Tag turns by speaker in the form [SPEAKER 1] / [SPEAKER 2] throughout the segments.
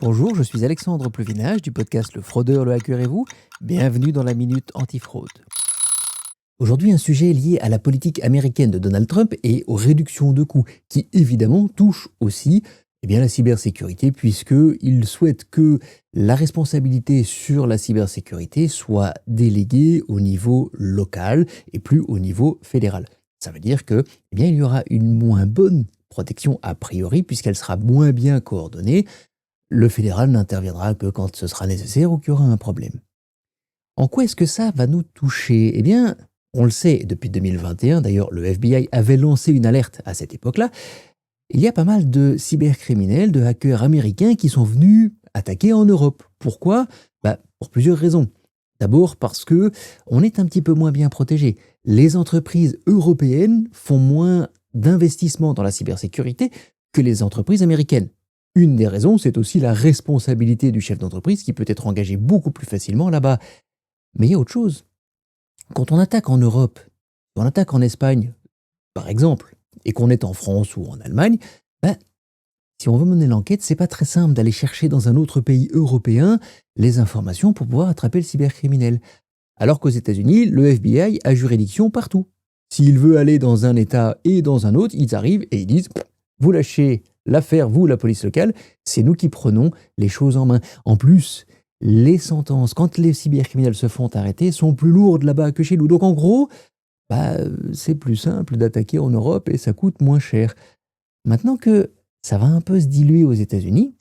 [SPEAKER 1] Bonjour, je suis Alexandre Pluvinage du podcast Le Fraudeur, le hacker et vous. Bienvenue dans la Minute Antifraude. Aujourd'hui, un sujet lié à la politique américaine de Donald Trump et aux réductions de coûts, qui évidemment touche aussi la cybersécurité, puisqu'il souhaite que la responsabilité sur la cybersécurité soit déléguée au niveau local et plus au niveau fédéral. Ça veut dire que il y aura une moins bonne protection a priori, puisqu'elle sera moins bien coordonnée. Le fédéral n'interviendra que quand ce sera nécessaire ou qu'il y aura un problème. En quoi est-ce que ça va nous toucher? Eh bien, on le sait depuis 2021, d'ailleurs le FBI avait lancé une alerte à cette époque-là, il y a pas mal de cybercriminels, de hackers américains qui sont venus attaquer en Europe. Pourquoi? Pour plusieurs raisons. D'abord parce que on est un petit peu moins bien protégé. Les entreprises européennes font moins d'investissements dans la cybersécurité que les entreprises américaines. Une des raisons, c'est aussi la responsabilité du chef d'entreprise qui peut être engagé beaucoup plus facilement là-bas. Mais il y a autre chose. Quand on attaque en Europe, on attaque en Espagne, par exemple, et qu'on est en France ou en Allemagne, si on veut mener l'enquête, c'est pas très simple d'aller chercher dans un autre pays européen les informations pour pouvoir attraper le cybercriminel. Alors qu'aux États-Unis, le FBI a juridiction partout. S'il veut aller dans un État et dans un autre, ils arrivent et ils disent « Vous lâchez l'affaire, vous, la police locale, c'est nous qui prenons les choses en main. » En plus, les sentences, quand les cybercriminels se font arrêter, sont plus lourdes là-bas que chez nous. Donc en gros, c'est plus simple d'attaquer en Europe et ça coûte moins cher. Maintenant que ça va un peu se diluer aux États-Unis,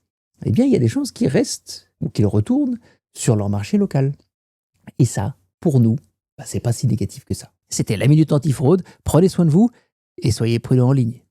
[SPEAKER 1] il y a des chances qu'ils restent ou qu'ils retournent sur leur marché local. Et ça, pour nous, c'est pas si négatif que ça. C'était la Minute Antifraude. Prenez soin de vous et soyez prudents en ligne.